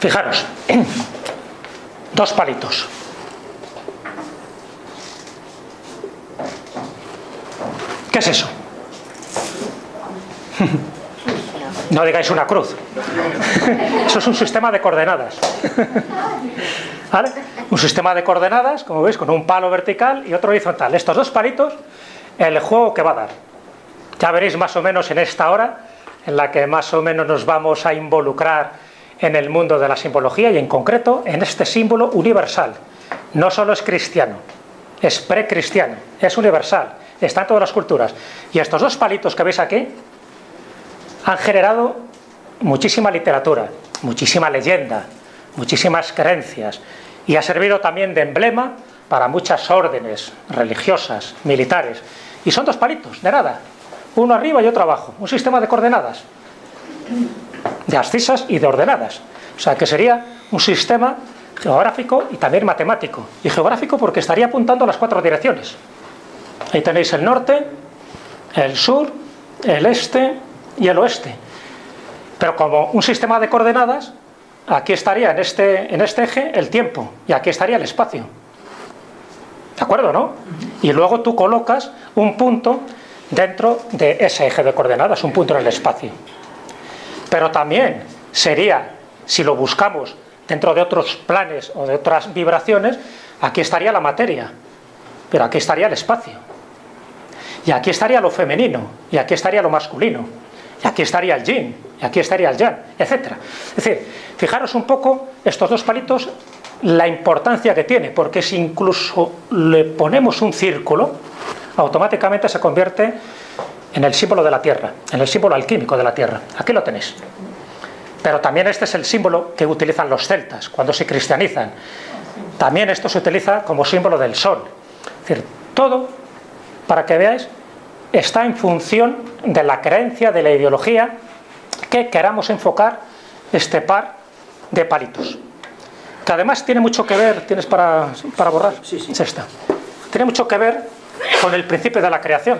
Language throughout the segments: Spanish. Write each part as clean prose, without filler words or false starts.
Fijaros, dos palitos. ¿Qué es eso? No digáis una cruz. Eso es un sistema de coordenadas. ¿Vale? Un sistema de coordenadas, como veis, con un palo vertical y otro horizontal. Estos dos palitos, el juego que va a dar. Ya veréis más o menos en esta hora, en la que más o menos nos vamos a involucrar en el mundo de la simbología y en concreto en este símbolo universal. No solo es cristiano, es precristiano, es universal, está en todas las culturas. Y estos dos palitos que veis aquí han generado muchísima literatura, muchísima leyenda, muchísimas creencias, y ha servido también de emblema para muchas órdenes religiosas, militares. Y son dos palitos, de nada, uno arriba y otro abajo, un sistema de coordenadas, de abscisas y de ordenadas. O sea que sería un sistema geográfico y también matemático. Y geográfico porque estaría apuntando a las 4 direcciones. Ahí tenéis el norte, el sur, el este y el oeste. Pero como un sistema de coordenadas, aquí estaría en este eje el tiempo y aquí estaría el espacio. ¿De acuerdo, no? Y luego tú colocas un punto dentro de ese eje de coordenadas, un punto en el espacio. Pero también sería, si lo buscamos dentro de otros planes o de otras vibraciones, aquí estaría la materia, pero aquí estaría el espacio. Y aquí estaría lo femenino, y aquí estaría lo masculino, y aquí estaría el yin, y aquí estaría el yang, etc. Es decir, fijaros un poco estos dos palitos, la importancia que tiene, porque si incluso le ponemos un círculo, automáticamente se convierte en el símbolo de la Tierra, en el símbolo alquímico de la Tierra. Aquí lo tenéis. Pero también este es el símbolo que utilizan los celtas cuando se cristianizan. También esto se utiliza como símbolo del sol. Es decir, todo, para que veáis, está en función de la creencia, de la ideología que queramos enfocar este par de palitos. Que además tiene mucho que ver, ¿tienes para borrar? Sí. Es esta. Tiene mucho que ver con el principio de la creación.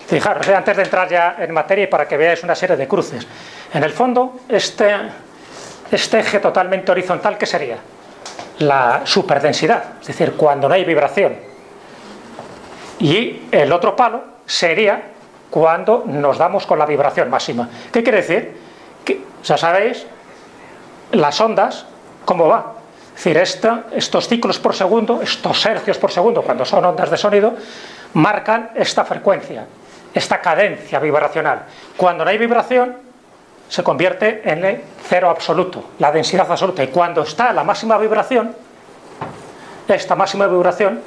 Fijaros, antes de entrar ya en materia y para que veáis una serie de cruces. En el fondo, este eje totalmente horizontal, ¿qué sería? La superdensidad, es decir, cuando no hay vibración. Y el otro palo sería cuando nos damos con la vibración máxima. ¿Qué quiere decir? Que, ya sabéis, las ondas, ¿cómo va? Es decir, estos ciclos por segundo, estos hercios por segundo, cuando son ondas de sonido, marcan esta frecuencia, esta cadencia vibracional. Cuando no hay vibración, se convierte en el cero absoluto, la densidad absoluta. Y cuando está la máxima vibración, esta máxima vibración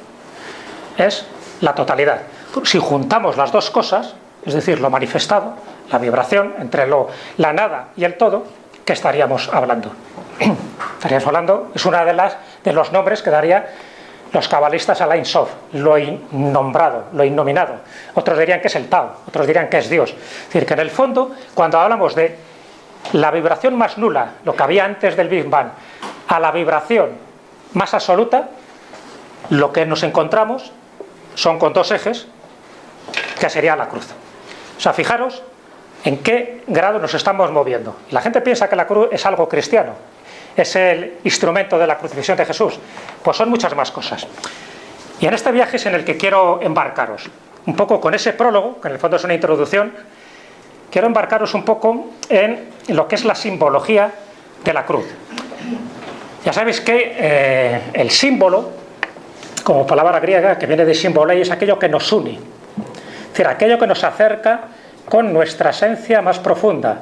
es la totalidad. Si juntamos las dos cosas, es decir, lo manifestado, la vibración entre la nada y el todo, ¿qué estaríamos hablando? Estaríamos hablando, es una de los nombres que daría los cabalistas al Ein Sof, lo innombrado, lo innominado. Otros dirían que es el Tao, otros dirían que es Dios. Es decir, que en el fondo, cuando hablamos de la vibración más nula, lo que había antes del Big Bang, a la vibración más absoluta, lo que nos encontramos son con dos ejes, que sería la cruz. O sea, fijaros en qué grado nos estamos moviendo. La gente piensa que la cruz es algo cristiano, es el instrumento de la crucifixión de Jesús. Pues son muchas más cosas. Y en este viaje es en el que quiero embarcaros, un poco con ese prólogo, que en el fondo es una introducción. Quiero embarcaros un poco en lo que es la simbología de la cruz. Ya sabéis que el símbolo, como palabra griega, que viene de símbolei, es aquello que nos une. Es decir, aquello que nos acerca con nuestra esencia más profunda.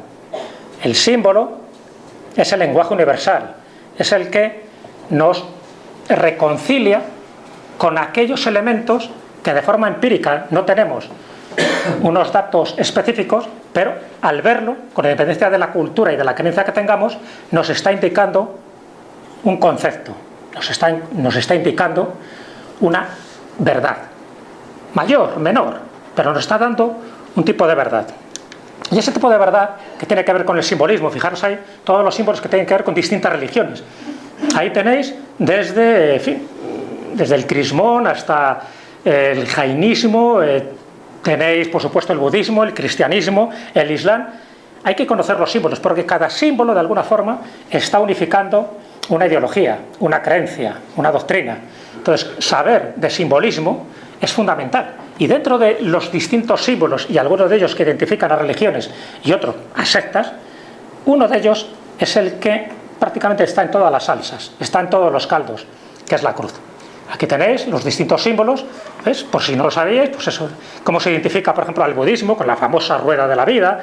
El símbolo es el lenguaje universal, es el que nos reconcilia con aquellos elementos que de forma empírica no tenemos unos datos específicos, pero al verlo, con independencia de la cultura y de la creencia que tengamos, nos está indicando un concepto, nos está indicando una verdad, mayor, menor, pero nos está dando un tipo de verdad. Y ese tipo de verdad que tiene que ver con el simbolismo, fijaros ahí, todos los símbolos que tienen que ver con distintas religiones. Ahí tenéis desde el crismón hasta el jainismo, tenéis por supuesto el budismo, el cristianismo, el islam. hay que conocer los símbolos, porque cada símbolo de alguna forma está unificando una ideología, una creencia, una doctrina. Entonces, saber de simbolismo es fundamental. Y dentro de los distintos símbolos, y algunos de ellos que identifican a religiones y otros a sectas, uno de ellos es el que prácticamente está en todas las salsas, está en todos los caldos, que es la cruz. Aquí tenéis los distintos símbolos, ¿ves? Por si no lo sabíais, pues eso, cómo se identifica, por ejemplo, al budismo, con la famosa rueda de la vida,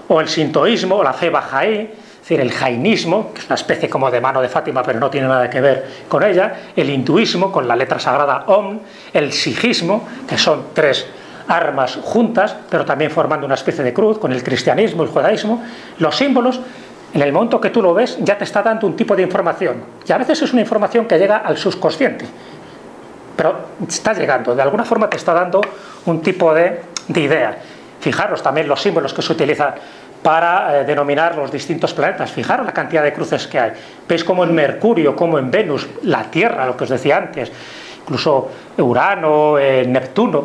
o el sintoísmo, o la fe bahá'í, es decir, el jainismo, que es una especie como de mano de Fátima, pero no tiene nada que ver con ella, el hinduismo, con la letra sagrada Om, el sijismo, que son 3 armas juntas, pero también formando una especie de cruz, con el cristianismo, el judaísmo. Los símbolos, en el momento que tú lo ves, ya te está dando un tipo de información, y a veces es una información que llega al subconsciente, pero está llegando, de alguna forma te está dando un tipo de idea. Fijaros también los símbolos que se utilizan para denominar los distintos planetas. Fijaros la cantidad de cruces que hay. Veis como en Mercurio, como en Venus, la Tierra, lo que os decía antes, incluso Urano, Neptuno,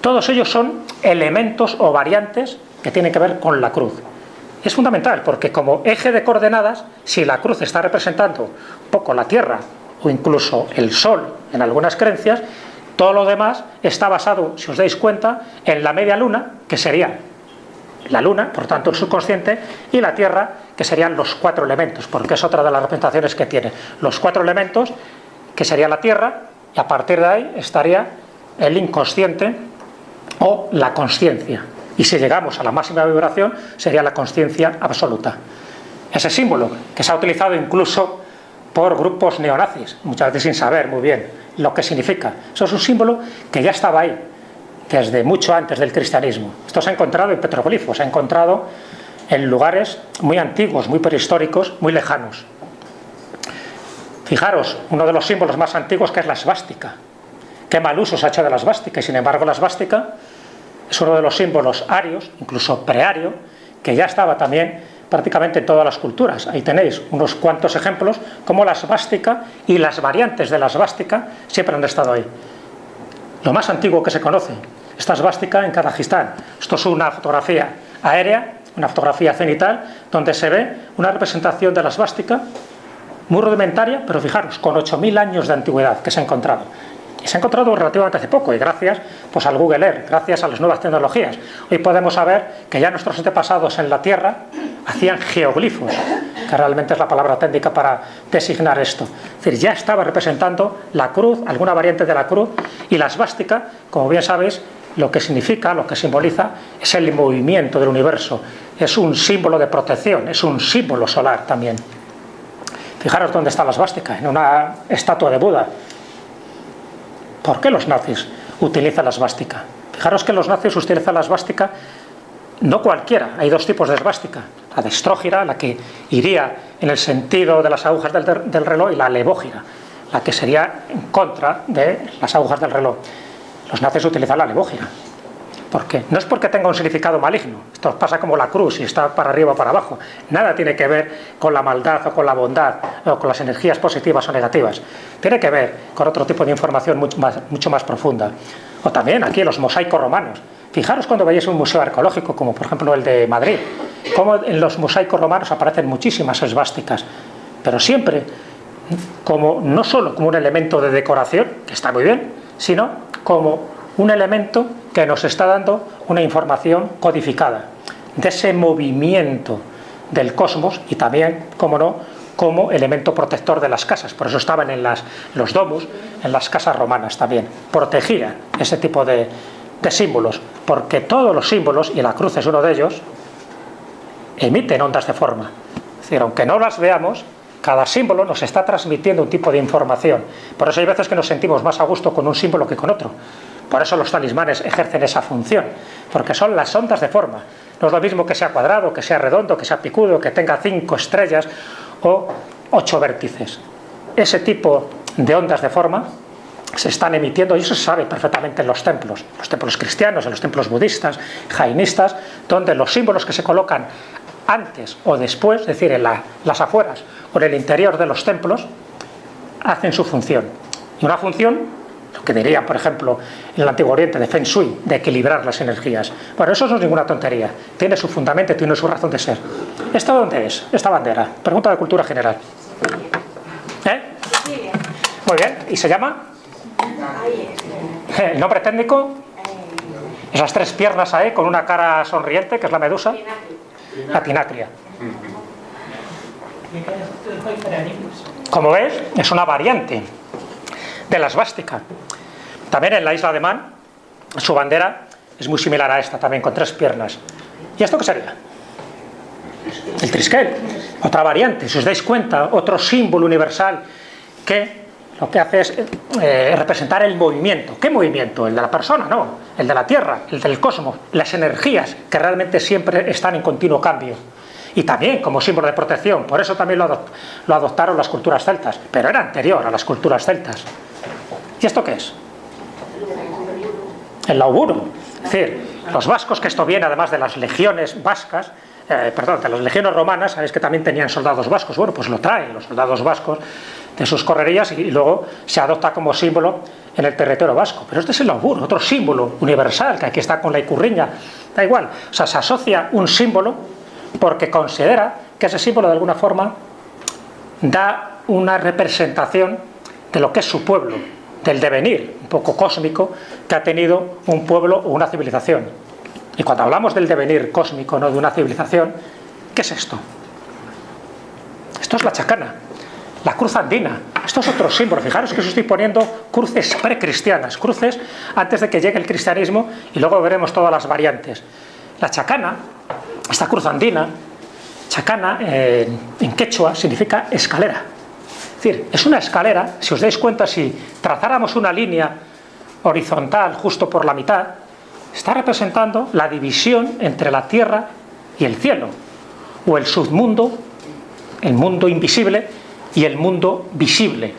todos ellos son elementos o variantes que tienen que ver con la cruz. Es fundamental porque como eje de coordenadas, si la cruz está representando un poco la Tierra o incluso el Sol en algunas creencias, todo lo demás está basado, si os dais cuenta, en la media luna, que sería la luna, por tanto el subconsciente, y la Tierra, que serían los 4 elementos, porque es otra de las representaciones que tiene. Los 4 elementos, que sería la Tierra, y a partir de ahí estaría el inconsciente o la consciencia. Y si llegamos a la máxima vibración, sería la consciencia absoluta. Ese símbolo, que se ha utilizado incluso por grupos neonazis, muchas veces sin saber muy bien lo que significa. Eso es un símbolo que ya estaba ahí, desde mucho antes del cristianismo. Esto se ha encontrado en petroglifos, se ha encontrado en lugares muy antiguos, muy prehistóricos, muy lejanos. Fijaros, uno de los símbolos más antiguos, que es la svástica. Qué mal uso se ha hecho de la svástica, y sin embargo la svástica es uno de los símbolos arios, incluso preario, que ya estaba también prácticamente en todas las culturas. Ahí tenéis unos cuantos ejemplos, como la svástica y las variantes de la svástica siempre han estado ahí. Lo más antiguo que se conoce, esta svástica en Kazajistán. Esto es una fotografía aérea, una fotografía cenital, donde se ve una representación de la svástica muy rudimentaria, pero fijaros, con 8.000 años de antigüedad que se ha encontrado. Y se ha encontrado relativamente hace poco, y gracias pues, al Google Earth, gracias a las nuevas tecnologías. Hoy podemos saber que ya nuestros antepasados en la Tierra hacían geoglifos, que realmente es la palabra técnica para designar esto. Es decir, ya estaba representando la cruz, alguna variante de la cruz, y la svástica, como bien sabéis, lo que significa, lo que simboliza, es el movimiento del universo. Es un símbolo de protección, es un símbolo solar también. Fijaros dónde está la svástica, en una estatua de Buda. ¿Por qué los nazis utilizan la svástica? Fijaros que los nazis utilizan la svástica, no cualquiera, hay 2 tipos de svástica. La destrógira, la que iría en el sentido de las agujas del reloj, y la levógira, la que sería en contra de las agujas del reloj. Los nazis utilizan la levógira. ¿Por qué? No es porque tenga un significado maligno. Esto pasa como la cruz, si está para arriba o para abajo. Nada tiene que ver con la maldad o con la bondad o con las energías positivas o negativas. Tiene que ver con otro tipo de información mucho más profunda. O también aquí los mosaicos romanos. Fijaros cuando veáis un museo arqueológico, como por ejemplo el de Madrid, cómo en los mosaicos romanos aparecen muchísimas esvásticas, pero siempre como no solo como un elemento de decoración, que está muy bien, sino como un elemento que nos está dando una información codificada de ese movimiento del cosmos, y también, como no, como elemento protector de las casas. Por eso estaban en los domus, en las casas romanas también. Protegían ese tipo de símbolos, porque todos los símbolos, y la cruz es uno de ellos, emiten ondas de forma. Es decir, aunque no las veamos, cada símbolo nos está transmitiendo un tipo de información. Por eso hay veces que nos sentimos más a gusto con un símbolo que con otro. Por eso los talismanes ejercen esa función, porque son las ondas de forma. No es lo mismo que sea cuadrado, que sea redondo, que sea picudo, que tenga 5 estrellas o 8 vértices. Ese tipo de ondas de forma se están emitiendo, y eso se sabe perfectamente en los templos cristianos, en los templos budistas, jainistas, donde los símbolos que se colocan antes o después, es decir, en las afueras o en el interior de los templos, hacen su función. Y una función lo que dirían, por ejemplo, en el Antiguo Oriente de Feng Shui, de equilibrar las energías. Bueno, eso no es ninguna tontería, tiene su fundamento, tiene su razón de ser. ¿Esto dónde es? Esta bandera. Pregunta de cultura general. Muy bien, ¿y se llama? El nombre técnico, esas 3 piernas ahí con una cara sonriente, que es la medusa. La tinacria. Como ves, es una variante de la esvástica. También en la isla de Man, su bandera es muy similar a esta, también con 3 piernas. ¿Y esto qué sería? El triskel, otra variante. Si os dais cuenta, otro símbolo universal que lo que hace es representar el movimiento. ¿Qué movimiento? El de la persona, no. El de la Tierra, el del cosmos, las energías que realmente siempre están en continuo cambio. Y también como símbolo de protección. Por eso también lo adoptaron las culturas celtas. Pero era anterior a las culturas celtas. ¿Y esto qué es? El lauburo. Es decir, los vascos, que esto viene además de las legiones vascas, de las legiones romanas, sabéis que también tenían soldados vascos. Bueno, pues lo traen los soldados vascos de sus correrías y luego se adopta como símbolo en el territorio vasco. Pero este es el lauburo, otro símbolo universal, que aquí está con la icurriña, da igual. O sea, se asocia un símbolo porque considera que ese símbolo de alguna forma da una representación de lo que es su pueblo, del devenir un poco cósmico que ha tenido un pueblo o una civilización. Y cuando hablamos del devenir cósmico, ¿no?, de una civilización, ¿qué es esto? Esto es la chacana, la cruz andina. Esto es otro símbolo. Fijaros que os estoy poniendo cruces precristianas, cruces antes de que llegue el cristianismo, y luego veremos todas las variantes. La chacana, esta cruz andina, chacana en quechua significa escalera. Es decir, es una escalera. Si os dais cuenta, si trazáramos una línea horizontal justo por la mitad, está representando la división entre la tierra y el cielo, o el submundo, el mundo invisible, y el mundo visible.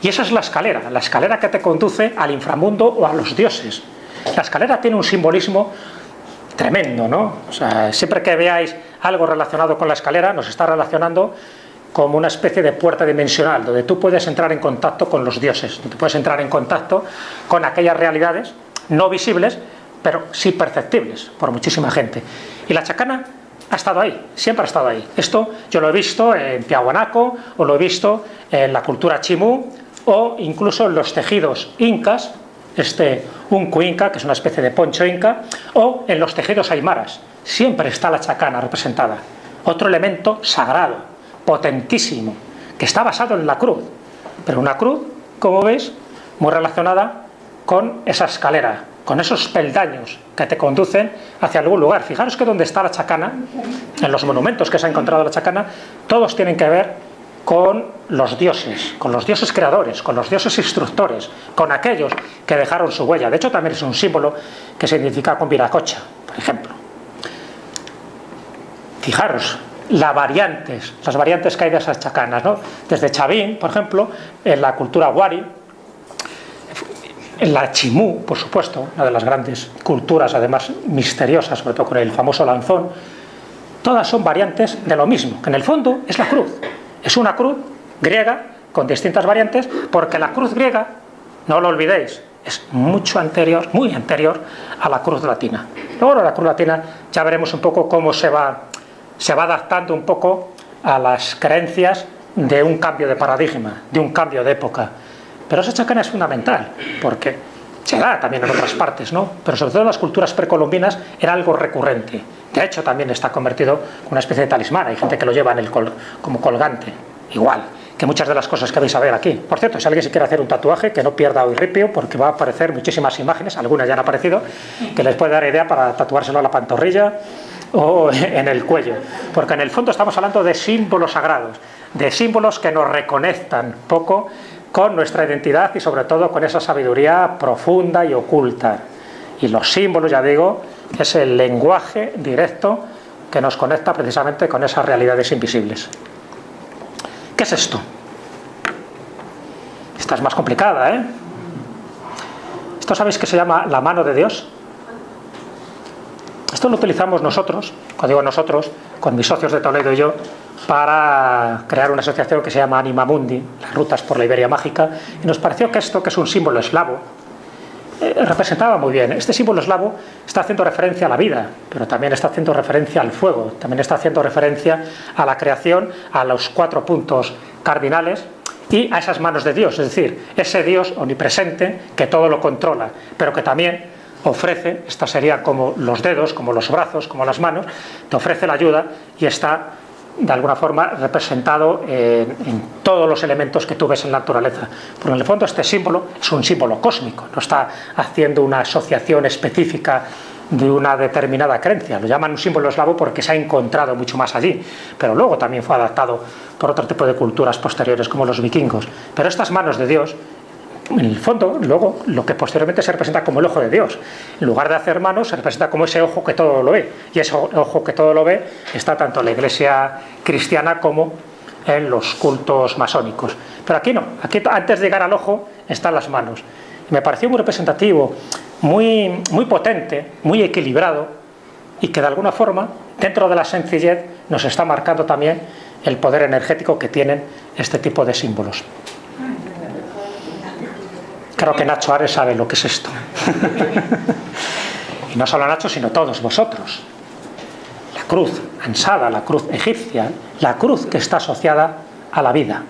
Y esa es la escalera que te conduce al inframundo o a los dioses. La escalera tiene un simbolismo tremendo, ¿no? O sea, siempre que veáis algo relacionado con la escalera, nos está relacionando como una especie de puerta dimensional, donde tú puedes entrar en contacto con los dioses, donde puedes entrar en contacto con aquellas realidades no visibles, pero sí perceptibles por muchísima gente. Y la chacana ha estado ahí, siempre ha estado ahí. Esto yo lo he visto en Tiahuanaco, o lo he visto en la cultura chimú, o incluso en los tejidos incas, uncu inca, que es una especie de poncho inca, o en los tejidos aymaras. Siempre está la chacana representada. Otro elemento sagrado, potentísimo, que está basado en la cruz. Pero una cruz, como veis, muy relacionada con esa escalera, con esos peldaños que te conducen hacia algún lugar. Fijaros que donde está la chacana, en los monumentos que se ha encontrado la chacana, todos tienen que ver con los dioses creadores, con los dioses instructores, con aquellos que dejaron su huella. De hecho, también es un símbolo que se identifica con Viracocha, por ejemplo. Fijaros las variantes que hay de esas chacanas, ¿no? Desde Chavín, por ejemplo, en la cultura wari, en la chimú, por supuesto, una de las grandes culturas, además misteriosas, sobre todo con el famoso lanzón. Todas son variantes de lo mismo, que en el fondo es la cruz. Es una cruz griega con distintas variantes, porque la cruz griega, no lo olvidéis, es mucho anterior, muy anterior a la cruz latina. Luego la cruz latina ya veremos un poco cómo se va adaptando un poco a las creencias de un cambio de paradigma, de un cambio de época. Pero esa chacana es fundamental, porque se da también en otras partes, ¿no? Pero sobre todo en las culturas precolombinas era algo recurrente. De hecho, también está convertido en una especie de talismán. Hay gente que lo lleva como colgante, igual que muchas de las cosas que vais a ver aquí. Por cierto, si alguien se quiere hacer un tatuaje, que no pierda hoy ripio, porque va a aparecer muchísimas imágenes, algunas ya han aparecido, que les puede dar idea para tatuárselo a la pantorrilla o en el cuello. Porque en el fondo estamos hablando de símbolos sagrados, de símbolos que nos reconectan poco con nuestra identidad y sobre todo con esa sabiduría profunda y oculta. Y los símbolos, ya digo, es el lenguaje directo que nos conecta precisamente con esas realidades invisibles. ¿Qué es esto? Esta es más complicada, ¿eh? Esto sabéis que se llama la mano de Dios. Esto lo utilizamos nosotros, cuando digo nosotros, con mis socios de Toledo y yo, para crear una asociación que se llama Anima Mundi, las rutas por la Iberia mágica, y nos pareció que esto, que es un símbolo eslavo, representaba muy bien. Este símbolo eslavo está haciendo referencia a la vida, pero también está haciendo referencia al fuego, también está haciendo referencia a la creación, a los 4 puntos cardinales y a esas manos de Dios, es decir, ese Dios omnipresente que todo lo controla, pero que también ofrece, esta sería como los dedos, como los brazos, como las manos, te ofrece la ayuda y está de alguna forma representado en todos los elementos que tú ves en la naturaleza. Pero en el fondo este símbolo es un símbolo cósmico, no está haciendo una asociación específica de una determinada creencia. Lo llaman un símbolo eslavo porque se ha encontrado mucho más allí, pero luego también fue adaptado por otro tipo de culturas posteriores como los vikingos. Pero estas manos de Dios, en el fondo, luego, lo que posteriormente se representa como el ojo de Dios. En lugar de hacer manos, se representa como ese ojo que todo lo ve. Y ese ojo que todo lo ve está tanto en la iglesia cristiana como en los cultos masónicos. Pero aquí no. Aquí, antes de llegar al ojo, están las manos. Y me pareció muy representativo, muy potente, muy equilibrado, y que de alguna forma, dentro de la sencillez, nos está marcando también el poder energético que tienen este tipo de símbolos. Creo que Nacho Ares sabe lo que es esto. Y no solo Nacho, sino todos vosotros. La cruz ansada, la cruz egipcia, la cruz que está asociada a la vida.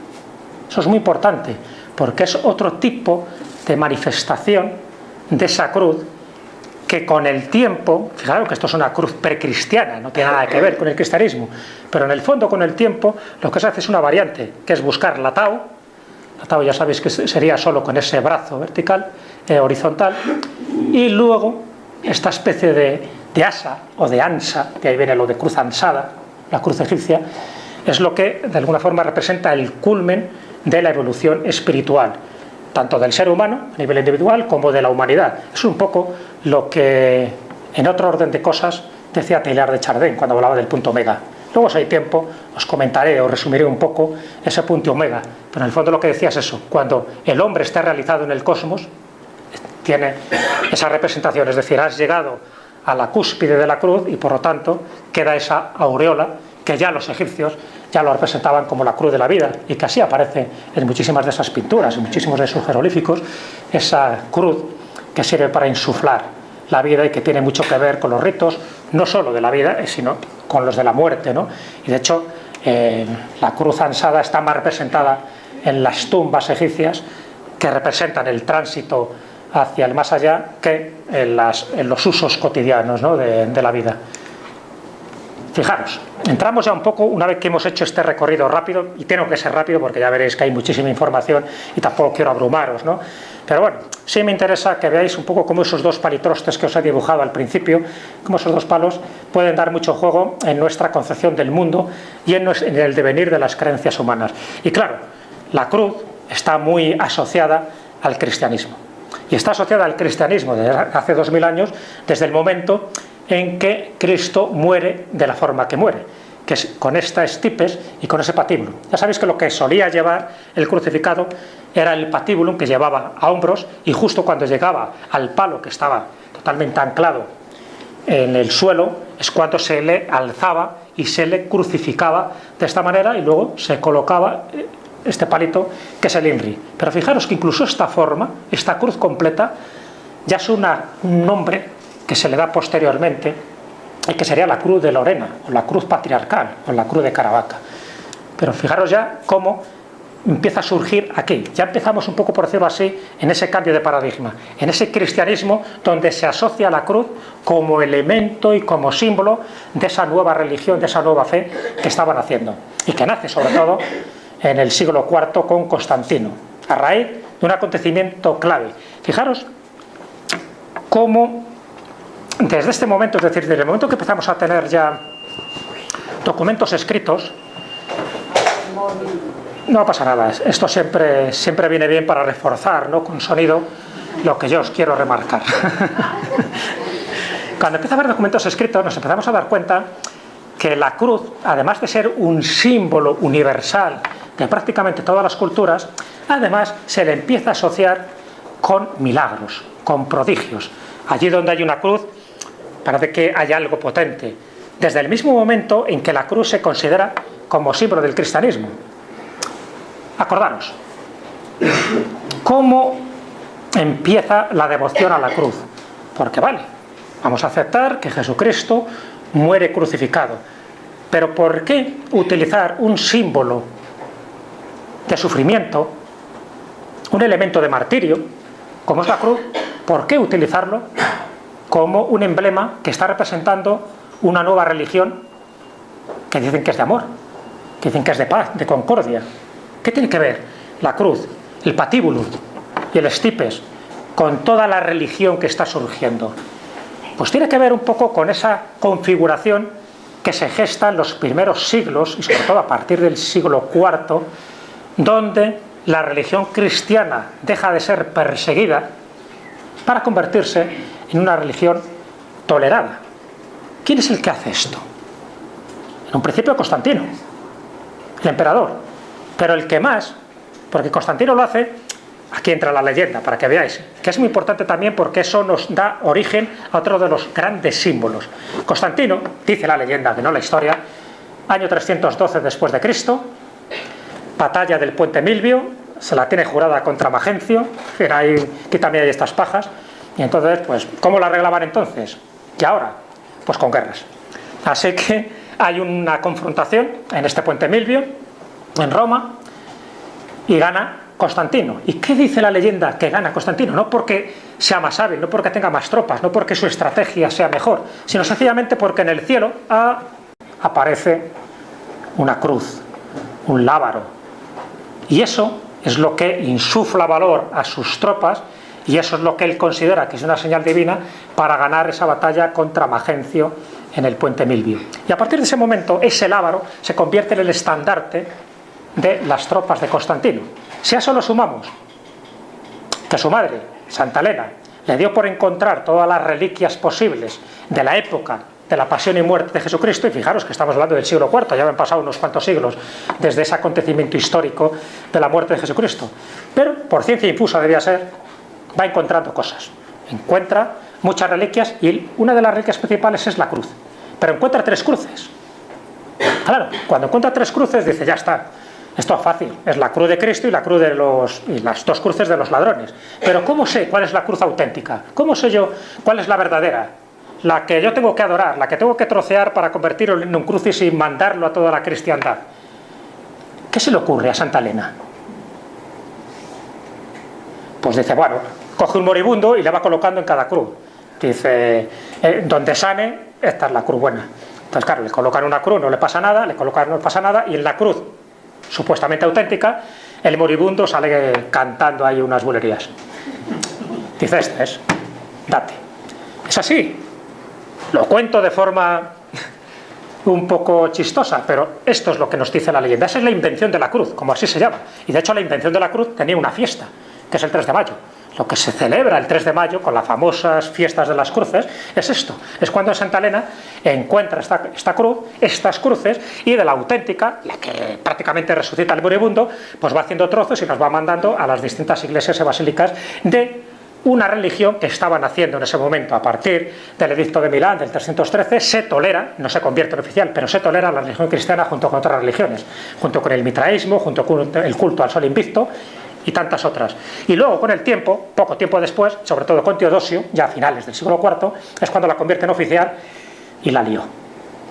Eso es muy importante, porque es otro tipo de manifestación de esa cruz que con el tiempo, fijaros que esto es una cruz precristiana, no tiene nada que ver con el cristianismo, pero en el fondo con el tiempo lo que se hace es una variante, que es buscar la Tao. La Tao ya sabéis que sería solo con ese brazo vertical, horizontal, y luego esta especie de asa o de ansa, de ahí viene lo de cruz ansada, la cruz egipcia, es lo que de alguna forma representa el culmen de la evolución espiritual, tanto del ser humano a nivel individual como de la humanidad. Es un poco lo que en otro orden de cosas decía Teilhard de Chardin cuando hablaba del punto omega. Luego, si hay tiempo, os comentaré o resumiré un poco ese punto omega. Pero en el fondo lo que decía es eso: cuando el hombre esté realizado en el cosmos, tiene esa representación, es decir, has llegado a la cúspide de la cruz y por lo tanto queda esa aureola que ya los egipcios ya lo representaban como la cruz de la vida, y que así aparece en muchísimas de esas pinturas, en muchísimos de sus jeroglíficos, esa cruz que sirve para insuflar la vida y que tiene mucho que ver con los ritos, no solo de la vida, sino con los de la muerte, ¿no? Y de hecho, la cruz ansada está más representada en las tumbas egipcias, que representan el tránsito hacia el más allá, que en los usos cotidianos, ¿no?, de la vida. Fijaros, entramos ya un poco, una vez que hemos hecho este recorrido rápido, y tengo que ser rápido porque ya veréis que hay muchísima información y tampoco quiero abrumaros, ¿no? Pero bueno, sí me interesa que veáis un poco cómo esos 2 palitrostes que os he dibujado al principio, cómo esos 2 palos pueden dar mucho juego en nuestra concepción del mundo y en el devenir de las creencias humanas. Y claro, la cruz está muy asociada al cristianismo. Y está asociada al cristianismo desde hace 2000 años, desde el momento en que Cristo muere de la forma que muere, que es con estas estipes y con ese patíbulo. Ya sabéis que lo que solía llevar el crucificado era el patíbulo que llevaba a hombros, y justo cuando llegaba al palo que estaba totalmente anclado en el suelo es cuando se le alzaba y se le crucificaba de esta manera, y luego se colocaba este palito que es el INRI. Pero fijaros que incluso esta forma, esta cruz completa, ya es un nombre que se le da posteriormente, y que sería la cruz de Lorena, o la cruz patriarcal, o la cruz de Caravaca. Pero fijaros ya cómo empieza a surgir aquí. Ya empezamos un poco, por decirlo así, en ese cambio de paradigma, en ese cristianismo donde se asocia la cruz como elemento y como símbolo de esa nueva religión, de esa nueva fe que estaban haciendo, y que nace sobre todo en el siglo IV con Constantino, a raíz de un acontecimiento clave. Fijaros cómo desde este momento, es decir, desde el momento que empezamos a tener ya documentos escritos, no pasa nada, esto siempre viene bien para reforzar, ¿no?, con sonido, lo que yo os quiero remarcar. Cuando empieza a haber documentos escritos, nos empezamos a dar cuenta que la cruz, además de ser un símbolo universal de prácticamente todas las culturas, además se le empieza a asociar con milagros, con prodigios. Allí donde hay una cruz, parece que hay algo potente. Desde el mismo momento en que la cruz se considera como símbolo del cristianismo. Acordaros, ¿cómo empieza la devoción a la cruz? Porque vale, vamos a aceptar que Jesucristo muere crucificado, pero ¿por qué utilizar un símbolo de sufrimiento, un elemento de martirio, como es la cruz? ¿Por qué utilizarlo como un emblema que está representando una nueva religión que dicen que es de amor, que dicen que es de paz, de concordia? ¿Qué tiene que ver la cruz, el patíbulo y el stipes con toda la religión que está surgiendo? Pues tiene que ver un poco con esa configuración que se gesta en los primeros siglos, y sobre todo a partir del siglo IV, donde la religión cristiana deja de ser perseguida para convertirse en una religión tolerada. ¿Quién es el que hace esto? En un principio Constantino, el emperador, pero el que más, porque Constantino lo hace, aquí entra la leyenda para que veáis, que es muy importante también porque eso nos da origen a otro de los grandes símbolos. Constantino, dice la leyenda, que no la historia, año 312 después de Cristo, batalla del puente Milvio, se la tiene jurada contra Magencio, aquí también hay estas pajas, y entonces, pues, ¿cómo la arreglaban entonces? ¿Y ahora? Pues con guerras. Así que hay una confrontación en este puente Milvio, en Roma, y gana Constantino. ¿Y qué dice la leyenda que gana Constantino? No porque sea más hábil, no porque tenga más tropas, no porque su estrategia sea mejor, sino sencillamente porque en el cielo aparece una cruz, un lábaro. Y eso es lo que insufla valor a sus tropas, y eso es lo que él considera que es una señal divina para ganar esa batalla contra Magencio en el puente Milvio. Y a partir de ese momento, ese lábaro se convierte en el estandarte de las tropas de Constantino. Si a eso lo sumamos que su madre, Santa Elena, le dio por encontrar todas las reliquias posibles de la época de la pasión y muerte de Jesucristo, y fijaros que estamos hablando del siglo IV, ya han pasado unos cuantos siglos desde ese acontecimiento histórico de la muerte de Jesucristo, pero por ciencia infusa debía ser, va encontrando cosas, encuentra muchas reliquias, y una de las reliquias principales es la cruz, pero encuentra 3 cruces. Claro, cuando encuentra 3 cruces dice, ya está, esto es fácil, es la cruz de Cristo y la cruz y las 2 cruces de los ladrones. Pero ¿cómo sé cuál es la cruz auténtica? ¿Cómo sé yo cuál es la verdadera? La que yo tengo que adorar, la que tengo que trocear para convertirlo en un crucis y mandarlo a toda la cristiandad. ¿Qué se le ocurre a Santa Elena? Pues dice, bueno, coge un moribundo y le va colocando en cada cruz. Dice, donde sane, esta es la cruz buena. Entonces, claro, le colocan una cruz, no le pasa nada, le colocan, no le pasa nada, y en la cruz supuestamente auténtica, el moribundo sale cantando ahí unas bulerías. Dice, este es, date. Es así. Lo cuento de forma un poco chistosa, pero esto es lo que nos dice la leyenda. Esa es la invención de la cruz, como así se llama. Y de hecho la invención de la cruz tenía una fiesta, que es el 3 de mayo. Lo que se celebra el 3 de mayo con las famosas fiestas de las cruces es esto. Es cuando Santa Elena encuentra esta cruz, estas cruces, y de la auténtica, la que prácticamente resucita el moribundo, pues va haciendo trozos y nos va mandando a las distintas iglesias y basílicas de una religión que estaban haciendo en ese momento. A partir del edicto de Milán del 313 se tolera, no se convierte en oficial, pero se tolera la religión cristiana junto con otras religiones, junto con el mitraísmo, junto con el culto al sol invicto y tantas otras. Y luego con el tiempo, poco tiempo después, sobre todo con Teodosio, ya a finales del siglo IV, es cuando la convierte en oficial y la lió.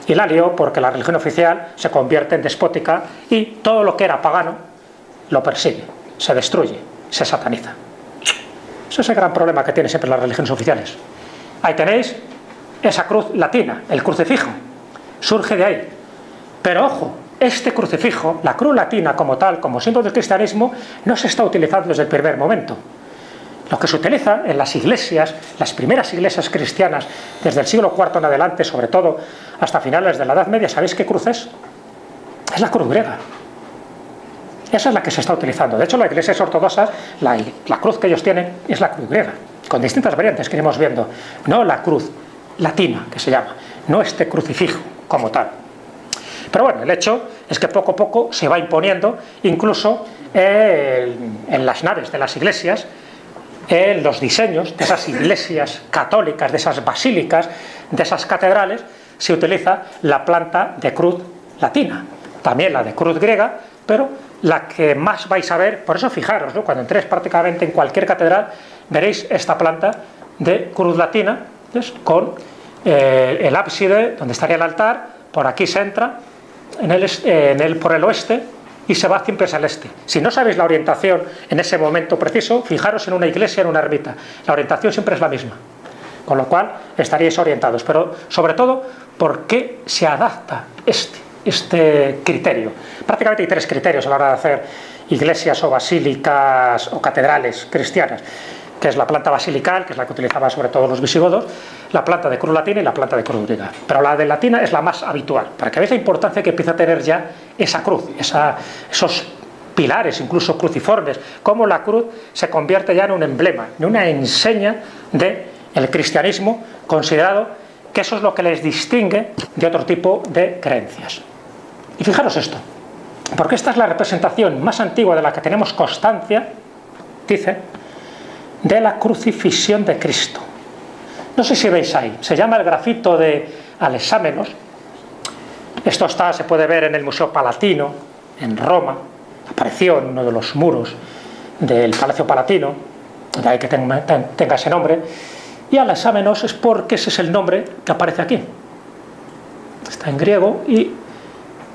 Y la lió porque la religión oficial se convierte en despótica y todo lo que era pagano lo persigue, se destruye, se sataniza. Ese es el gran problema que tienen siempre las religiones oficiales. Ahí tenéis esa cruz latina, el crucifijo, surge de ahí. Pero ojo, este crucifijo, la cruz latina como tal, como símbolo del cristianismo, no se está utilizando desde el primer momento. Lo que se utiliza en las iglesias, las primeras iglesias cristianas, desde el siglo IV en adelante, sobre todo hasta finales de la Edad Media, ¿sabéis qué cruz es? Es la cruz griega. Esa es la que se está utilizando. De hecho, las iglesias ortodoxas, la cruz que ellos tienen es la cruz griega, con distintas variantes que iremos viendo. No la cruz latina, que se llama, no este crucifijo como tal. Pero bueno, el hecho es que poco a poco se va imponiendo, incluso en las naves de las iglesias, en los diseños de esas iglesias católicas, de esas basílicas, de esas catedrales, se utiliza la planta de cruz latina. también la de cruz griega, pero la que más vais a ver, por eso fijaros, ¿no? Cuando entréis prácticamente en cualquier catedral, veréis esta planta de cruz latina, ¿ves? Con el ábside, donde estaría el altar, por aquí se entra, por el oeste, y se va siempre hacia el este. Si no sabéis la orientación en ese momento preciso, fijaros en una iglesia, en una ermita. La orientación siempre es la misma, con lo cual estaríais orientados. Pero sobre todo, ¿por qué se adapta este criterio? Prácticamente hay 3 criterios a la hora de hacer iglesias o basílicas o catedrales cristianas, que es la planta basilical, que es la que utilizaban sobre todo los visigodos, la planta de cruz latina y la planta de cruz griega. Pero la de latina es la más habitual, para que veáis la importancia que empieza a tener ya esa cruz, esos pilares, incluso cruciformes, cómo la cruz se convierte ya en un emblema, en una enseña del cristianismo, considerado que eso es lo que les distingue de otro tipo de creencias. Y fijaros esto, porque esta es la representación más antigua de la que tenemos constancia, dice, de la crucifixión de Cristo. No sé si veis ahí, se llama el grafito de Alexámenos. Esto se puede ver en el Museo Palatino, en Roma, apareció en uno de los muros del Palacio Palatino, de ahí que tenga ese nombre, y Alexámenos es porque ese es el nombre que aparece aquí. Está en griego y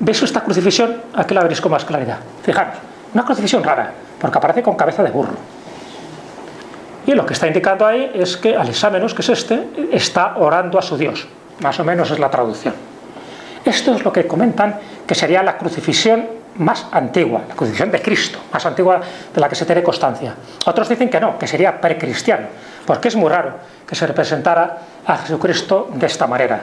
veis esta crucifixión, aquí la veréis con más claridad. Fijaros, una crucifixión rara, porque aparece con cabeza de burro. Y lo que está indicando ahí es que Alexámenos, que es está orando a su Dios. Más o menos es la traducción. Esto es lo que comentan que sería la crucifixión más antigua, la crucifixión de Cristo, más antigua de la que se tiene constancia. Otros dicen que no, que sería precristiano, porque es muy raro que se representara a Jesucristo de esta manera,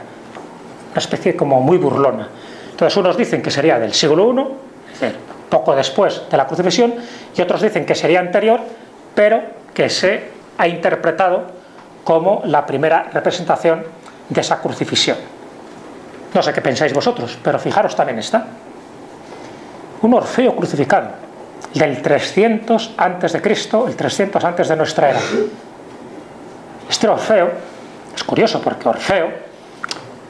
una especie como muy burlona. Entonces unos dicen que sería del siglo I, es decir, poco después de la crucifixión, y otros dicen que sería anterior, pero que se ha interpretado como la primera representación de esa crucifixión. No sé qué pensáis vosotros, pero fijaros también está. Un Orfeo crucificado, del 300 antes de Cristo, el 300 antes de nuestra era. Este Orfeo es curioso porque Orfeo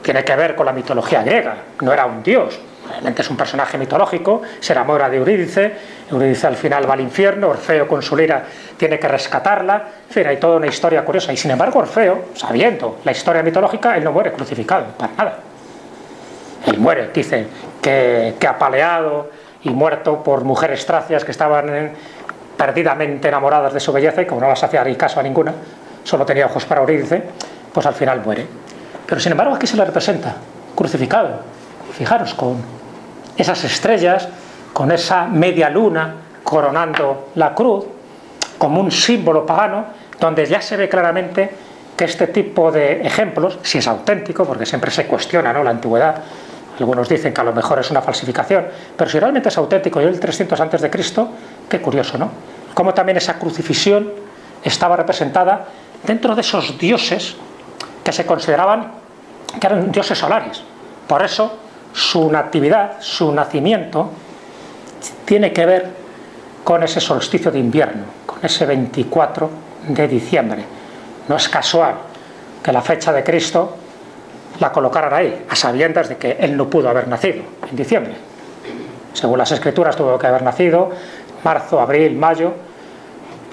tiene que ver con la mitología griega, no era un dios, realmente es un personaje mitológico, se enamora de Eurídice, Eurídice al final va al infierno, Orfeo con su lira tiene que rescatarla, en fin, hay toda una historia curiosa, y sin embargo Orfeo, sabiendo la historia mitológica, él no muere crucificado, para nada. Él muere, dice, que apaleado y muerto por mujeres tracias que estaban perdidamente enamoradas de su belleza, y como no las hacía ni caso a ninguna, solo tenía ojos para Eurídice, pues al final muere. Pero sin embargo aquí se le representa crucificado, fijaros, con esas estrellas, con esa media luna coronando la cruz, como un símbolo pagano, donde ya se ve claramente que este tipo de ejemplos, si es auténtico, porque siempre se cuestiona, ¿no?, la antigüedad, algunos dicen que a lo mejor es una falsificación, pero si realmente es auténtico y el 300 antes de Cristo, qué curioso, ¿no? Como también esa crucifixión estaba representada dentro de esos dioses que se consideraban que eran dioses solares. Por eso su natividad, su nacimiento, tiene que ver con ese solsticio de invierno, con ese 24 de diciembre. No es casual que la fecha de Cristo la colocaran ahí, a sabiendas de que él no pudo haber nacido en diciembre. Según las escrituras tuvo que haber nacido marzo, abril, mayo,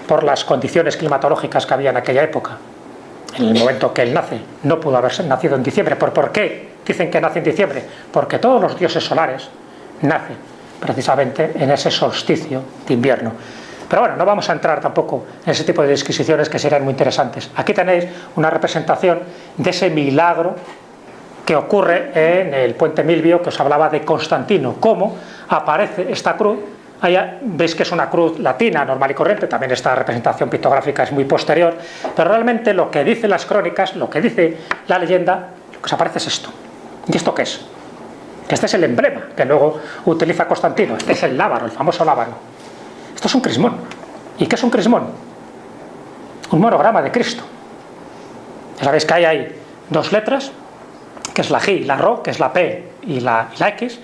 por las condiciones climatológicas que había en aquella época. En el momento que él nace, no pudo haber nacido en diciembre. ¿Por qué dicen que nace en diciembre? Porque todos los dioses solares nacen precisamente en ese solsticio de invierno. Pero bueno, no vamos a entrar tampoco en ese tipo de disquisiciones que serían muy interesantes. Aquí tenéis una representación de ese milagro que ocurre en el puente Milvio, que os hablaba de Constantino, cómo aparece esta cruz. Allá veis que es una cruz latina, normal y corriente, también esta representación pictográfica es muy posterior, pero realmente lo que dicen las crónicas, lo que dice la leyenda, lo que os aparece es esto. ¿Y esto qué es? Que este es el emblema que luego utiliza Constantino, este es el lábaro, el famoso lábaro. Esto es un crismón. ¿Y qué es un crismón? Un monograma de Cristo. Ya sabéis que hay ahí dos letras, que es la G y la Rho, que es la P y la X,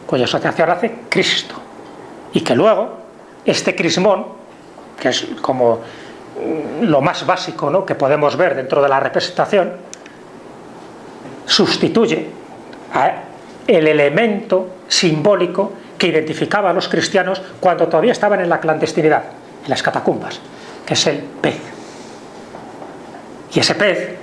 cuya asociación hace Cristo. Y que luego, este crismón, que es como lo más básico, ¿no?, que podemos ver dentro de la representación, sustituye el elemento simbólico que identificaba a los cristianos cuando todavía estaban en la clandestinidad, en las catacumbas, que es el pez. Y ese pez,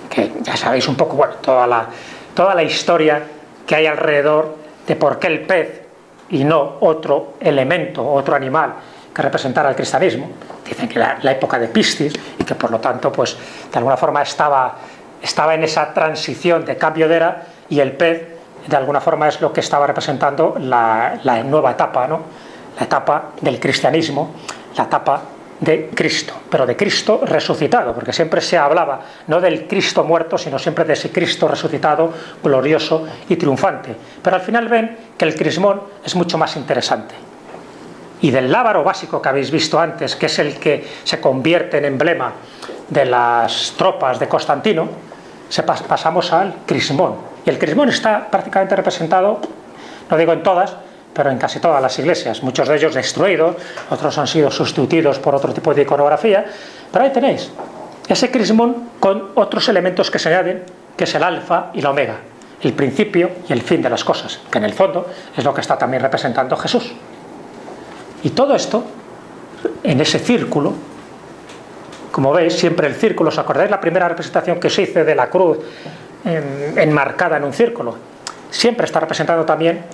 que ya sabéis un poco, bueno, toda la historia que hay alrededor de por qué el pez y no otro elemento, otro animal que representara el cristianismo. Dicen que la época de Piscis, y que por lo tanto, pues, de alguna forma estaba en esa transición de cambio de era, y el pez, de alguna forma, es lo que estaba representando la nueva etapa, ¿no? La etapa del cristianismo, la etapa de Cristo, pero de Cristo resucitado, porque siempre se hablaba no del Cristo muerto, sino siempre de ese Cristo resucitado, glorioso y triunfante. Pero al final ven que el crismón es mucho más interesante. Y del lábaro básico que habéis visto antes, que es el que se convierte en emblema de las tropas de Constantino, pasamos al crismón. Y el crismón está prácticamente representado, no digo en todas, pero en casi todas las iglesias, muchos de ellos destruidos, otros han sido sustituidos por otro tipo de iconografía, pero ahí tenéis ese crismón con otros elementos que se añaden, que es el alfa y la omega, el principio y el fin de las cosas, que en el fondo es lo que está también representando Jesús. Y todo esto, en ese círculo, como veis, siempre el círculo, ¿os acordáis la primera representación que se hizo de la cruz enmarcada en un círculo? Siempre está representando también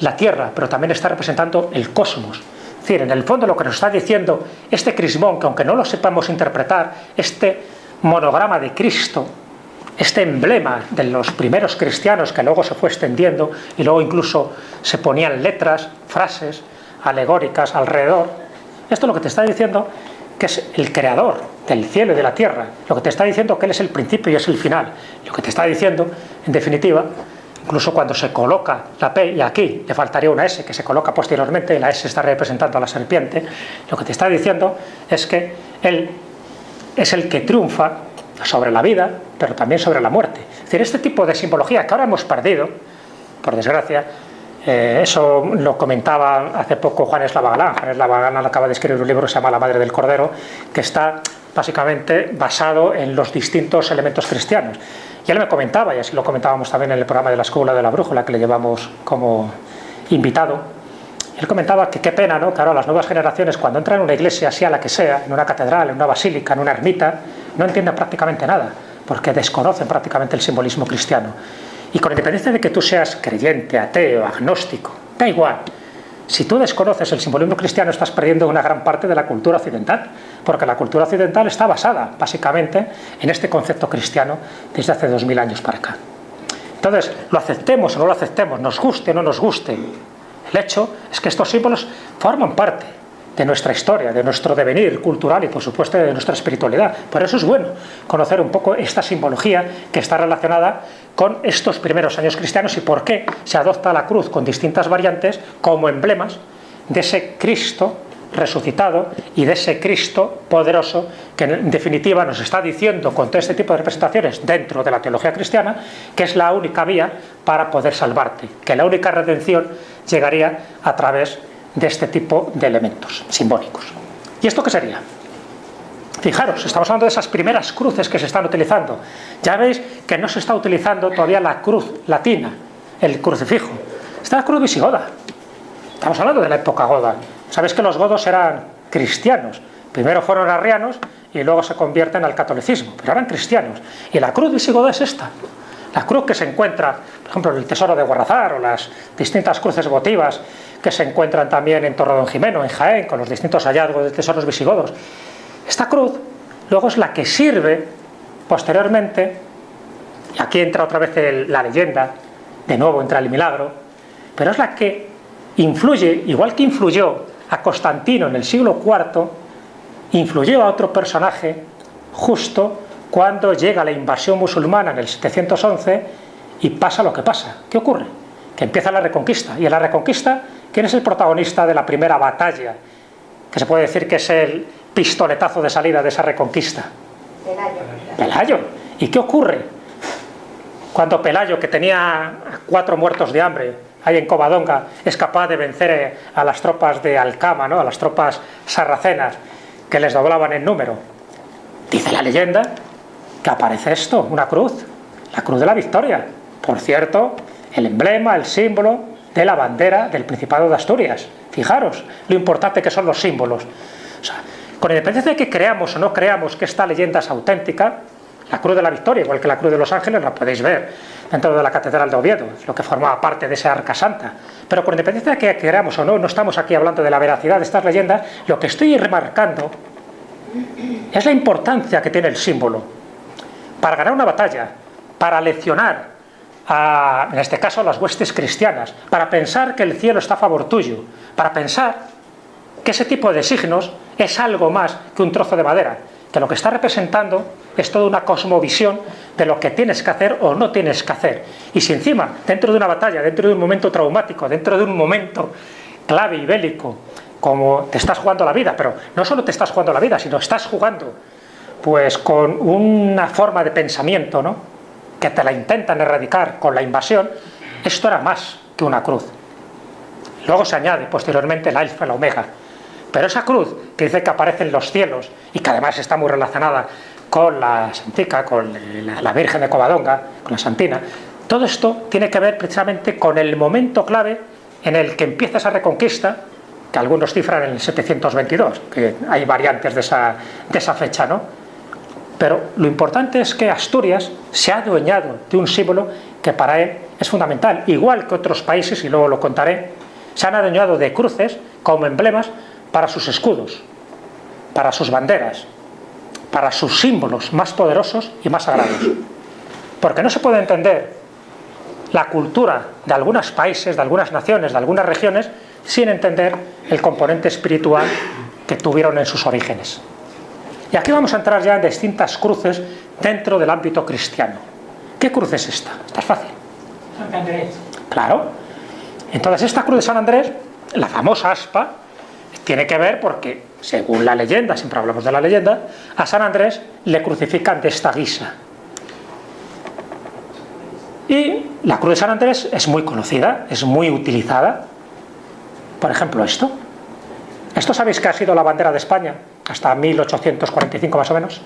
la Tierra, pero también está representando el cosmos. Es decir, en el fondo lo que nos está diciendo este crismón, que aunque no lo sepamos interpretar, este monograma de Cristo, este emblema de los primeros cristianos que luego se fue extendiendo y luego incluso se ponían letras, frases alegóricas alrededor, esto lo que te está diciendo que es el creador del cielo y de la tierra, lo que te está diciendo que él es el principio y es el final, lo que te está diciendo, en definitiva, incluso cuando se coloca la P, y aquí le faltaría una S que se coloca posteriormente, y la S está representando a la serpiente, lo que te está diciendo es que él es el que triunfa sobre la vida, pero también sobre la muerte. Es decir, este tipo de simbología que ahora hemos perdido, por desgracia, eso lo comentaba hace poco Juan Eslava Galán. Juan Eslava Galán acaba de escribir un libro que se llama La Madre del Cordero, que está básicamente basado en los distintos elementos cristianos. Y él me comentaba, y así lo comentábamos también en el programa de la Escuela de la Brújula, que le llevamos como invitado, él comentaba que qué pena, ¿no? Claro, las nuevas generaciones, cuando entran en una iglesia, sea la que sea, en una catedral, en una basílica, en una ermita, no entienden prácticamente nada, porque desconocen prácticamente el simbolismo cristiano. Y con independencia de que tú seas creyente, ateo, agnóstico, da igual. Si tú desconoces el simbolismo cristiano, estás perdiendo una gran parte de la cultura occidental, porque la cultura occidental está basada, básicamente, en este concepto cristiano desde hace 2000 años para acá. Entonces, lo aceptemos o no lo aceptemos, nos guste o no nos guste, el hecho es que estos símbolos forman parte de nuestra historia, de nuestro devenir cultural y, por supuesto, de nuestra espiritualidad. Por eso es bueno conocer un poco esta simbología que está relacionada con estos primeros años cristianos y por qué se adopta la cruz con distintas variantes como emblemas de ese Cristo resucitado y de ese Cristo poderoso que, en definitiva, nos está diciendo con todo este tipo de representaciones dentro de la teología cristiana que es la única vía para poder salvarte, que la única redención llegaría a través de este tipo de elementos simbólicos. ¿Y esto qué sería? Fijaros, estamos hablando de esas primeras cruces que se están utilizando. Ya veis que no se está utilizando todavía la cruz latina, el crucifijo. Está la cruz visigoda. Estamos hablando de la época goda. Sabéis que los godos eran cristianos. Primero fueron arrianos y luego se convierten al catolicismo, pero eran cristianos. Y la cruz visigoda es esta. La cruz que se encuentra, por ejemplo, en el Tesoro de Guarrazar o las distintas cruces votivas que se encuentran también en Torredonjimeno, en Jaén, con los distintos hallazgos de tesoros visigodos. Esta cruz luego es la que sirve posteriormente, y aquí entra otra vez la leyenda, de nuevo entra el milagro, pero es la que influye, igual que influyó a Constantino en el siglo IV, influyó a otro personaje justo cuando llega la invasión musulmana en el 711 y pasa lo que pasa. ¿Qué ocurre? Que empieza la Reconquista. Y en la Reconquista, ¿quién es el protagonista de la primera batalla? Que se puede decir que es el pistoletazo de salida de esa Reconquista. Pelayo. ¿Y qué ocurre? Cuando Pelayo, que tenía 4 muertos de hambre ahí en Covadonga, es capaz de vencer a las tropas de Alcama, ¿no? A las tropas sarracenas, que les doblaban en número. Dice la leyenda que aparece esto, una cruz, la cruz de la victoria. Por cierto, el emblema, el símbolo de la bandera del Principado de Asturias. Fijaros lo importante que son los símbolos. O sea, con independencia de que creamos o no creamos que esta leyenda es auténtica, la Cruz de la Victoria, igual que la Cruz de los Ángeles, la podéis ver dentro de la Catedral de Oviedo, es lo que formaba parte de esa Arca Santa. Pero con independencia de que creamos o no, no estamos aquí hablando de la veracidad de estas leyendas, lo que estoy remarcando es la importancia que tiene el símbolo para ganar una batalla, para leccionar, en este caso a las huestes cristianas, para pensar que el cielo está a favor tuyo, para pensar que ese tipo de signos es algo más que un trozo de madera, que lo que está representando es toda una cosmovisión de lo que tienes que hacer o no tienes que hacer. Y si encima, dentro de una batalla, dentro de un momento traumático, dentro de un momento clave y bélico, como te estás jugando la vida, pero no solo te estás jugando la vida, sino estás jugando pues con una forma de pensamiento, ¿no?, que te la intentan erradicar con la invasión, esto era más que una cruz. Luego se añade posteriormente el alfa y la omega. Pero esa cruz que dice que aparece en los cielos y que además está muy relacionada con la Santica, con la Virgen de Covadonga, con la Santina, todo esto tiene que ver precisamente con el momento clave en el que empieza esa reconquista, que algunos cifran en el 722, que hay variantes de esa fecha, ¿no? Pero lo importante es que Asturias se ha adueñado de un símbolo que para él es fundamental, igual que otros países, y luego lo contaré, se han adueñado de cruces como emblemas para sus escudos, para sus banderas, para sus símbolos más poderosos y más sagrados. Porque no se puede entender la cultura de algunos países, de algunas naciones, de algunas regiones, sin entender el componente espiritual que tuvieron en sus orígenes. Y aquí vamos a entrar ya en distintas cruces dentro del ámbito cristiano. ¿Qué cruz es esta? Esta es fácil. San Andrés. Claro. Entonces esta cruz de San Andrés, la famosa aspa, tiene que ver porque, según la leyenda, siempre hablamos de la leyenda, a San Andrés le crucifican de esta guisa. Y la cruz de San Andrés es muy conocida, es muy utilizada. Por ejemplo, esto. ¿Esto sabéis que ha sido la bandera de España hasta 1845 más o menos?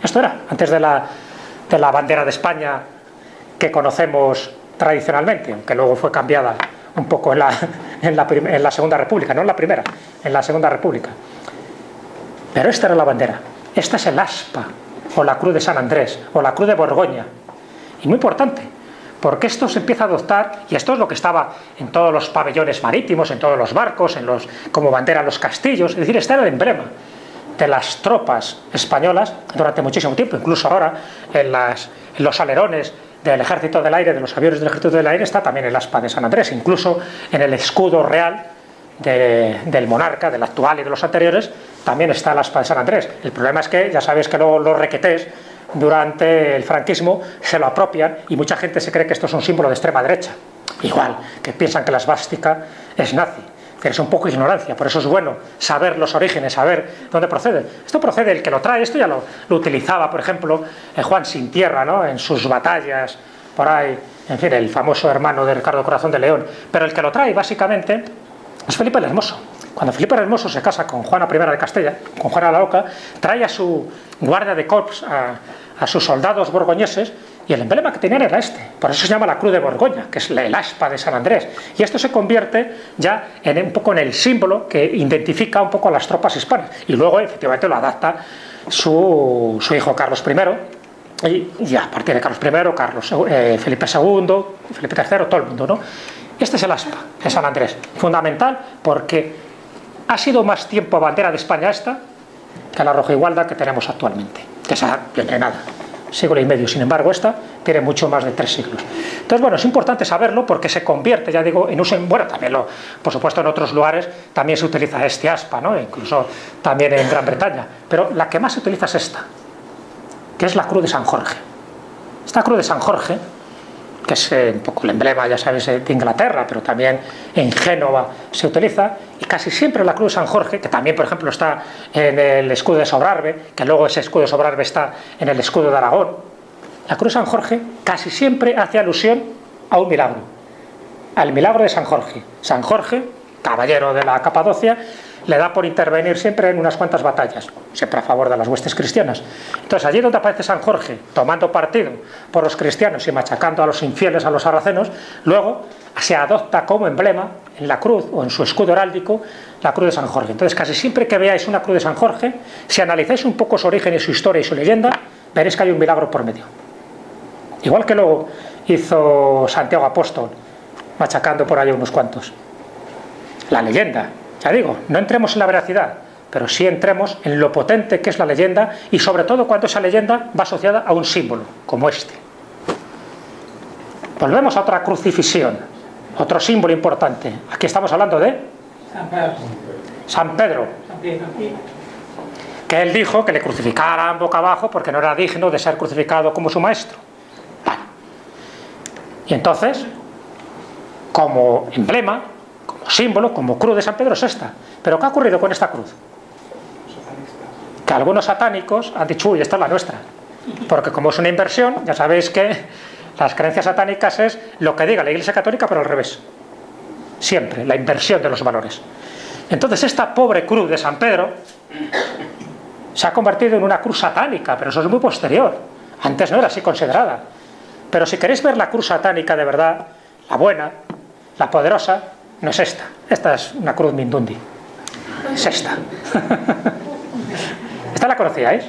Esto era, antes de la bandera de España que conocemos tradicionalmente, aunque luego fue cambiada un poco en la Segunda República, no en la primera, en la Segunda República. Pero esta era la bandera. Esta es el aspa, o la cruz de San Andrés, o la cruz de Borgoña. Y muy importante, porque esto se empieza a adoptar, y esto es lo que estaba en todos los pabellones marítimos, en todos los barcos, como bandera en los castillos, es decir, este era el emblema de las tropas españolas durante muchísimo tiempo, incluso ahora en los alerones del Ejército del Aire, de los aviones del Ejército del Aire, está también el aspa de San Andrés, incluso en el escudo real del monarca, del actual y de los anteriores, también está el aspa de San Andrés. El problema es que, ya sabéis que luego los requetés, durante el franquismo, se lo apropian y mucha gente se cree que esto es un símbolo de extrema derecha. Igual, que piensan que la esvástica es nazi. Es un poco ignorancia, por eso es bueno saber los orígenes, saber dónde procede. Esto procede, el que lo trae, esto ya lo utilizaba, por ejemplo, Juan Sin Tierra, ¿no?, en sus batallas, por ahí, en fin, el famoso hermano de Ricardo Corazón de León. Pero el que lo trae, básicamente, es Felipe el Hermoso. Cuando Felipe el Hermoso se casa con Juana I de Castella, con Juana la Loca, trae a su guardia de corps, a sus soldados borgoñeses, y el emblema que tenían era este. Por eso se llama la Cruz de Borgoña, que es el aspa de San Andrés. Y esto se convierte ya un poco en el símbolo que identifica un poco a las tropas hispanas. Y luego, efectivamente, lo adapta su hijo Carlos I, y ya a partir de Carlos I, Felipe II, Felipe III, todo el mundo, ¿no? Este es el aspa de San Andrés. Fundamental porque ha sido más tiempo bandera de España esta que la rojigualda que tenemos actualmente, que esa tiene nada, siglo y medio. Sin embargo, esta tiene mucho más de 3 siglos. Entonces, bueno, es importante saberlo porque se convierte, ya digo, en uso. Bueno, también por supuesto, en otros lugares también se utiliza este aspa, ¿no?, incluso también en Gran Bretaña, pero la que más se utiliza es esta, que es la cruz de San Jorge. Esta cruz de San Jorge, que es un poco el emblema, ya sabéis, de Inglaterra, pero también en Génova se utiliza, y casi siempre la cruz de San Jorge, que también, por ejemplo, está en el escudo de Sobrarbe, que luego ese escudo de Sobrarbe está en el escudo de Aragón, la cruz de San Jorge casi siempre hace alusión a un milagro, al milagro de San Jorge. San Jorge, caballero de la Capadocia, le da por intervenir siempre en unas cuantas batallas, siempre a favor de las huestes cristianas. Entonces, allí donde aparece San Jorge tomando partido por los cristianos y machacando a los infieles, a los sarracenos, luego se adopta como emblema en la cruz o en su escudo heráldico la cruz de San Jorge. Entonces, casi siempre que veáis una cruz de San Jorge, si analizáis un poco su origen y su historia y su leyenda, veréis que hay un milagro por medio. Igual que lo hizo Santiago Apóstol, machacando por ahí unos cuantos. La leyenda, ya digo, no entremos en la veracidad, pero sí entremos en lo potente que es la leyenda, y sobre todo cuando esa leyenda va asociada a un símbolo, como este. Volvemos a otra crucifixión, otro símbolo importante. Aquí estamos hablando de San Pedro, que él dijo que le crucificaran boca abajo porque no era digno de ser crucificado como su maestro. Vale. Y entonces, como emblema, como símbolo, como cruz de San Pedro es esta. ¿Pero qué ha ocurrido con esta cruz? Que algunos satánicos han dicho, uy, esta es la nuestra. Porque como es una inversión, ya sabéis que las creencias satánicas es lo que diga la Iglesia Católica, pero al revés. Siempre, la inversión de los valores. Entonces, esta pobre cruz de San Pedro se ha convertido en una cruz satánica, pero eso es muy posterior. Antes no era así considerada. Pero si queréis ver la cruz satánica de verdad, la buena, la poderosa, no es esta. Esta es una cruz Mindundi. Es esta. ¿Esta la conocíais?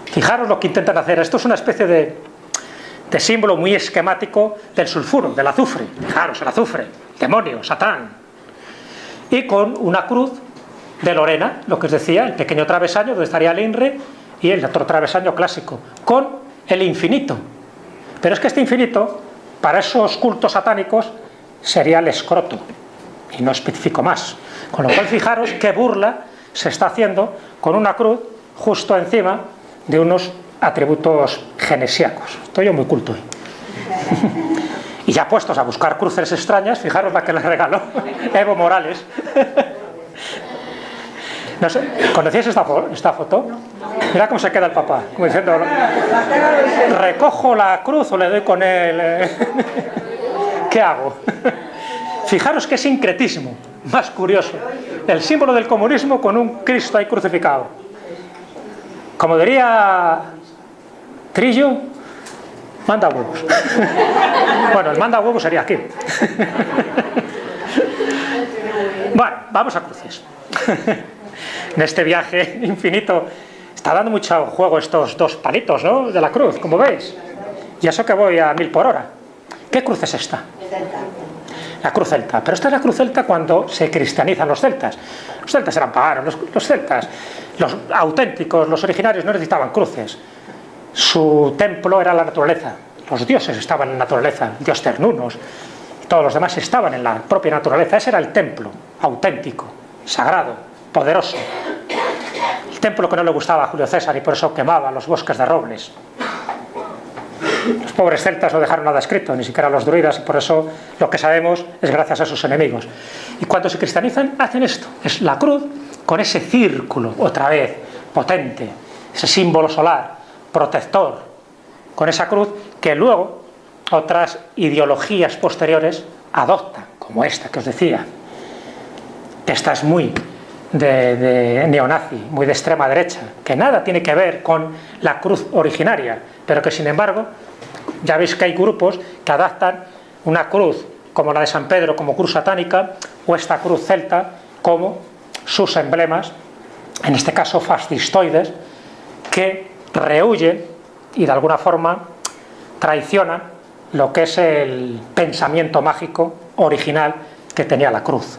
Fijaros lo que intentan hacer. Esto es una especie de símbolo muy esquemático del sulfuro, del azufre. Fijaros, el azufre, demonio, Satán. Y con una cruz de Lorena, lo que os decía, el pequeño travesaño donde estaría el INRE y el otro travesaño clásico, con el infinito. Pero es que este infinito, para esos cultos satánicos, sería el escroto. Y no especifico más. Con lo cual, fijaros qué burla se está haciendo con una cruz justo encima de unos atributos genesiacos. Estoy yo muy culto hoy. Y ya puestos a buscar cruces extrañas, fijaros la que les regaló Evo Morales. No sé, ¿conocíais esta foto? Mira cómo se queda el papá, como diciendo, ¿recojo la cruz o le doy con él? ¿Qué hago? Fijaros qué sincretismo más curioso. El símbolo del comunismo con un Cristo ahí crucificado. Como diría Trillo, manda huevos. Bueno, el manda huevos sería aquí. Bueno, vamos a cruces. En este viaje infinito está dando mucho juego estos dos palitos, ¿no?, de la cruz, como veis. Y eso que voy a 1000 por hora. ¿Qué cruz es esta? La cruz celta. Pero esta es la cruz celta cuando se cristianizan los celtas. Los celtas eran paganos, los celtas, los auténticos, los originarios no necesitaban cruces. Su templo era la naturaleza. Los dioses estaban en la naturaleza, dios Cernunnos, y todos los demás estaban en la propia naturaleza. Ese era el templo auténtico, sagrado, poderoso. El templo que no le gustaba a Julio César y por eso quemaba los bosques de robles. Los pobres celtas no dejaron nada escrito, ni siquiera los druidas, y por eso lo que sabemos es gracias a sus enemigos. Y cuando se cristianizan, hacen esto. Es la cruz con ese círculo, otra vez, potente, ese símbolo solar, protector, con esa cruz que luego otras ideologías posteriores adoptan, como esta que os decía. Esta es muy de neonazi, muy de extrema derecha, que nada tiene que ver con la cruz originaria, pero que sin embargo ya veis que hay grupos que adaptan una cruz como la de San Pedro como cruz satánica, o esta cruz celta como sus emblemas, en este caso fascistoides, que rehuyen y de alguna forma traicionan lo que es el pensamiento mágico original que tenía la cruz.